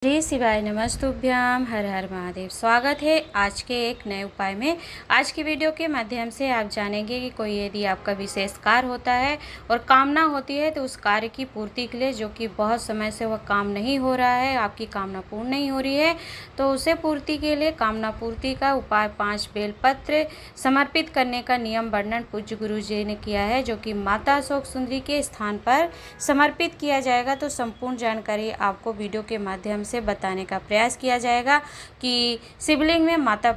श्री शिवाय नमस्तुभ्याम। हर हर महादेव। स्वागत है आज के एक नए उपाय में। आज की वीडियो के माध्यम से आप जानेंगे कि कोई यदि आपका विशेष कार्य होता है और कामना होती है तो उस कार्य की पूर्ति के लिए, जो कि बहुत समय से वह काम नहीं हो रहा है, आपकी कामना पूर्ण नहीं हो रही है, तो उसे पूर्ति के लिए कामना पूर्ति का उपाय 5 बेलपत्र समर्पित करने का नियम वर्णन पूज्य गुरु जी ने किया है, जो कि माता अशोक सुंदरी के स्थान पर समर्पित किया जाएगा। तो संपूर्ण जानकारी आपको वीडियो के माध्यम से बताने का प्रयास किया जाएगा कि शिवलिंग में माता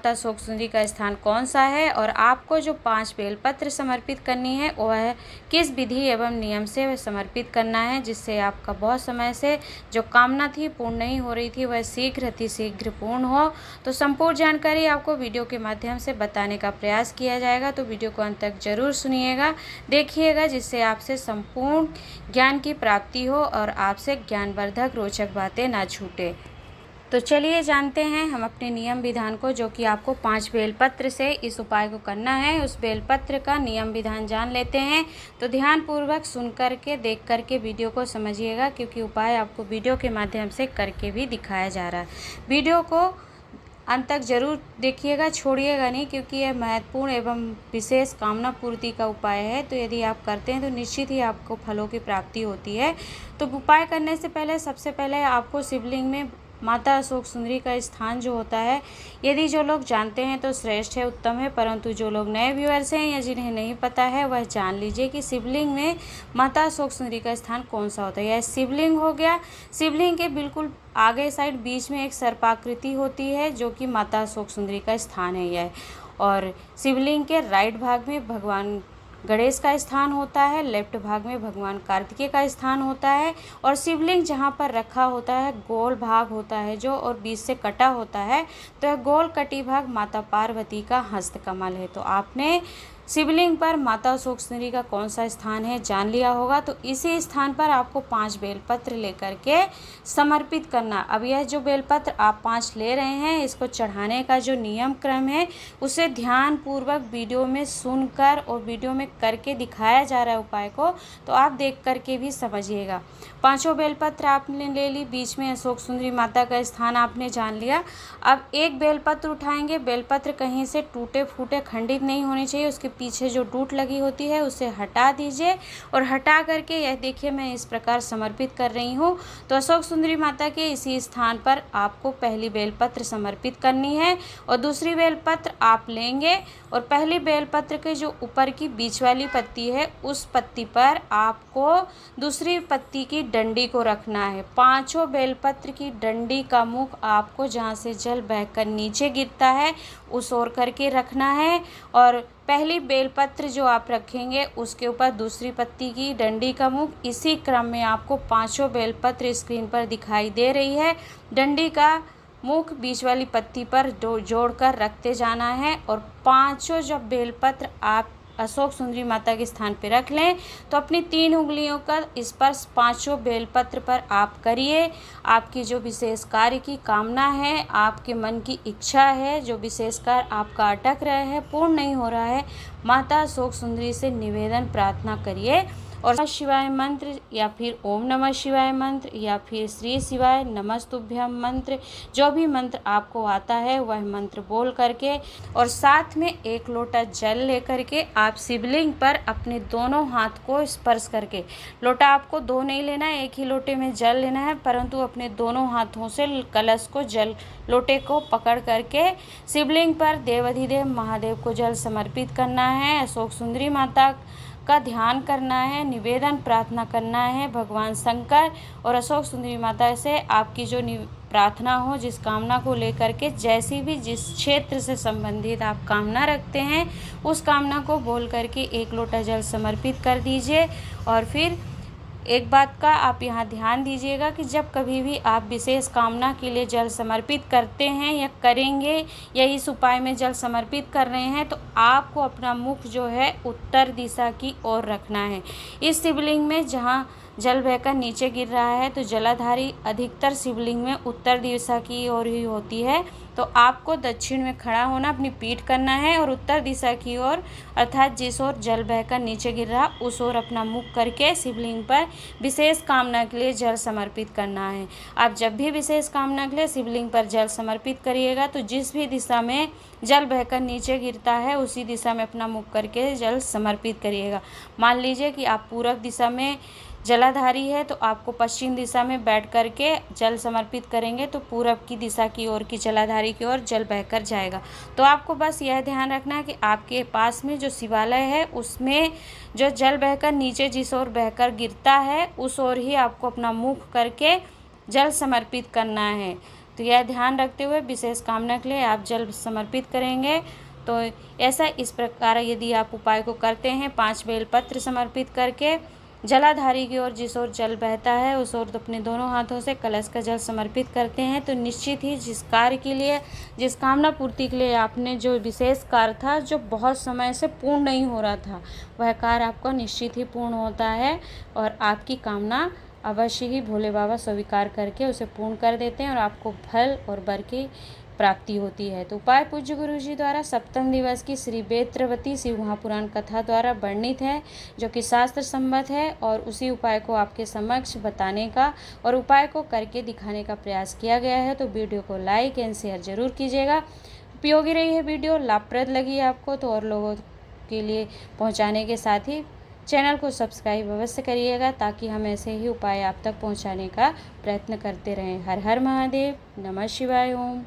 अशोक सुंदरी का स्थान कौन सा है और आपको जो 5 बेलपत्र समर्पित करनी है वह किस विधि एवं नियम से समर्पित करना है, जिससे आपका बहुत समय से जो कामना थी पूर्ण नहीं हो रही थी वह शीघ्र अतिशीघ्र पूर्ण हो। तो संपूर्ण जानकारी आपको वीडियो के माध्यम से बताने का प्रयास किया जाएगा। तो वीडियो को अंत तक जरूर सुनिएगा, देखिएगा, जिससे आपसे संपूर्ण ज्ञान की प्राप्ति हो और आपसे ज्ञानवर्धक रोचक बातें ना छूटे। तो चलिए जानते हैं हम अपने नियम विधान को, जो कि आपको 5 बेलपत्र से इस उपाय को करना है। उस बेलपत्र का नियम विधान जान लेते हैं। तो ध्यानपूर्वक सुन करके देख करके वीडियो को समझिएगा, क्योंकि उपाय आपको वीडियो के माध्यम से करके भी दिखाया जा रहा है। वीडियो को अंत तक जरूर देखिएगा, छोड़िएगा नहीं, क्योंकि यह महत्वपूर्ण एवं विशेष कामना पूर्ति का उपाय है। तो यदि आप करते हैं तो निश्चित ही आपको फलों की प्राप्ति होती है। तो उपाय करने से पहले सबसे पहले आपको शिवलिंग में माता अशोक सुंदरी का स्थान जो होता है, यदि जो लोग जानते हैं तो श्रेष्ठ है, उत्तम है, परंतु जो लोग नए व्यूअर्स हैं या जिन्हें नहीं पता है वह जान लीजिए कि शिवलिंग में माता अशोक सुंदरी का स्थान कौन सा होता है। यह शिवलिंग हो गया। शिवलिंग के बिल्कुल आगे साइड बीच में एक सर्पाकृति होती है, जो कि माता अशोक सुंदरी का स्थान है यह। और शिवलिंग के राइट भाग में भगवान गणेश का स्थान होता है, लेफ्ट भाग में भगवान कार्तिकेय का स्थान होता है। और शिवलिंग जहाँ पर रखा होता है गोल भाग होता है जो, और बीच से कटा होता है, तो यह गोल कटी भाग माता पार्वती का हस्तकमल है। तो आपने शिवलिंग पर माता अशोक सुंदरी का कौन सा स्थान है जान लिया होगा। तो इसी स्थान पर आपको 5 बेलपत्र लेकर के समर्पित करना। अब यह जो बेलपत्र आप 5 ले रहे हैं, इसको चढ़ाने का जो नियम क्रम है उसे ध्यान पूर्वक वीडियो में सुनकर और वीडियो में करके दिखाया जा रहा है उपाय को, तो आप देख करके भी समझिएगा। 5 बेलपत्र आपने ले ली, बीच में अशोक सुंदरी माता का स्थान आपने जान लिया। अब एक बेलपत्र उठाएंगे। बेलपत्र कहीं से टूटे फूटे खंडित नहीं होनी चाहिए, उसके पीछे जो डूट लगी होती है उसे हटा दीजिए। और हटा करके यह देखिए मैं इस प्रकार समर्पित कर रही हूँ। तो अशोक सुंदरी माता के इसी स्थान पर आपको पहली बेलपत्र समर्पित करनी है और दूसरी बेलपत्र आप लेंगे और पहली बेलपत्र के जो ऊपर की बीच वाली पत्ती है उस पत्ती पर आपको दूसरी पत्ती की डंडी को रखना है। 5 बेलपत्र की डंडी का मुख आपको जहाँ से जल बहकर नीचे गिरता है उस ओर करके रखना है। और पहली बेलपत्र जो आप रखेंगे उसके ऊपर दूसरी पत्ती की डंडी का मुख, इसी क्रम में आपको 5 बेलपत्र स्क्रीन पर दिखाई दे रही है। डंडी का मुख बीच वाली पत्ती पर जोड़कर रखते जाना है और 5 जब बेलपत्र आप अशोक सुंदरी माता के स्थान पर रख लें तो अपनी 3 उंगलियों का स्पर्श 5 बेलपत्र पर आप करिए। आपकी जो विशेष कार्य की कामना है, आपके मन की इच्छा है, जो विशेष कार्य आपका अटक रहा है, पूर्ण नहीं हो रहा है, माता अशोक सुंदरी से निवेदन प्रार्थना करिए। और नमः शिवाय मंत्र या फिर ओम नमः शिवाय मंत्र या फिर श्री शिवाय नमस्तुभ्यम मंत्र, जो भी मंत्र आपको आता है वह मंत्र बोल करके और साथ में 1 लोटा जल लेकर के आप शिवलिंग पर अपने दोनों हाथ को स्पर्श करके, लोटा आपको 2 नहीं लेना है, 1 ही लोटे में जल लेना है, परंतु अपने दोनों हाथों से कलश को लोटे को पकड़ करके शिवलिंग पर देवाधिदेव महादेव को जल समर्पित करना है। अशोक सुंदरी माता का ध्यान करना है, निवेदन प्रार्थना करना है भगवान शंकर और अशोक सुंदरी माता से आपकी जो प्रार्थना हो, जिस कामना को लेकर के, जैसी भी जिस क्षेत्र से संबंधित आप कामना रखते हैं उस कामना को बोल करके 1 लोटा जल समर्पित कर दीजिए। और फिर एक बात का आप यहाँ ध्यान दीजिएगा कि जब कभी भी आप विशेष कामना के लिए जल समर्पित करते हैं या करेंगे या इस उपाय में जल समर्पित कर रहे हैं, तो आपको अपना मुख जो है उत्तर दिशा की ओर रखना है। इस शिवलिंग में जहाँ जल बहकर नीचे गिर रहा है तो जलाधारी अधिकतर शिवलिंग में उत्तर दिशा की ओर ही होती है। तो आपको दक्षिण में खड़ा होना, अपनी पीठ करना है और उत्तर दिशा की ओर अर्थात जिस ओर जल बहकर नीचे गिर रहा उस ओर अपना मुख करके शिवलिंग पर विशेष कामना के लिए जल समर्पित करना है। आप जब भी विशेष कामना के लिए शिवलिंग पर जल समर्पित करिएगा तो जिस भी दिशा में जल बहकर नीचे गिरता है उसी दिशा में अपना मुख करके जल समर्पित करिएगा। मान लीजिए कि आप पूरब दिशा में जलाधारी है तो आपको पश्चिम दिशा में बैठ करके जल समर्पित करेंगे तो पूरब की दिशा की ओर की जलाधारी की ओर जल बहकर जाएगा। तो आपको बस यह ध्यान रखना है कि आपके पास में जो शिवालय है उसमें जो जल बहकर नीचे जिस ओर बहकर गिरता है उस ओर ही आपको अपना मुख करके जल समर्पित करना है। तो यह ध्यान रखते हुए विशेष कामना के लिए आप जल समर्पित करेंगे। तो ऐसा इस प्रकार यदि आप उपाय को करते हैं 5 बेलपत्र समर्पित करके जलाधारी की ओर जिस ओर जल बहता है उस ओर तो अपने दोनों हाथों से कलश का जल समर्पित करते हैं तो निश्चित ही जिस कार्य के लिए, जिस कामना पूर्ति के लिए आपने जो विशेष कार्य था जो बहुत समय से पूर्ण नहीं हो रहा था वह कार्य आपका निश्चित ही पूर्ण होता है और आपकी कामना अवश्य ही भोले बाबा स्वीकार करके उसे पूर्ण कर देते हैं और आपको फल और वर की प्राप्ति होती है। तो उपाय पूज्य गुरु जी द्वारा सप्तम दिवस की श्री बेत्रवती शिव महापुराण कथा द्वारा वर्णित है जो कि शास्त्र सम्मत है और उसी उपाय को आपके समक्ष बताने का और उपाय को करके दिखाने का प्रयास किया गया है। तो वीडियो को लाइक एंड शेयर जरूर कीजिएगा। उपयोगी रही है वीडियो, लाभप्रद लगी आपको तो और लोगों के लिए पहुँचाने के साथ ही चैनल को सब्सक्राइब अवश्य करिएगा ताकि हम ऐसे ही उपाय आप तक पहुँचाने का प्रयत्न करते रहें। हर हर महादेव, नमः शिवाय, ओम।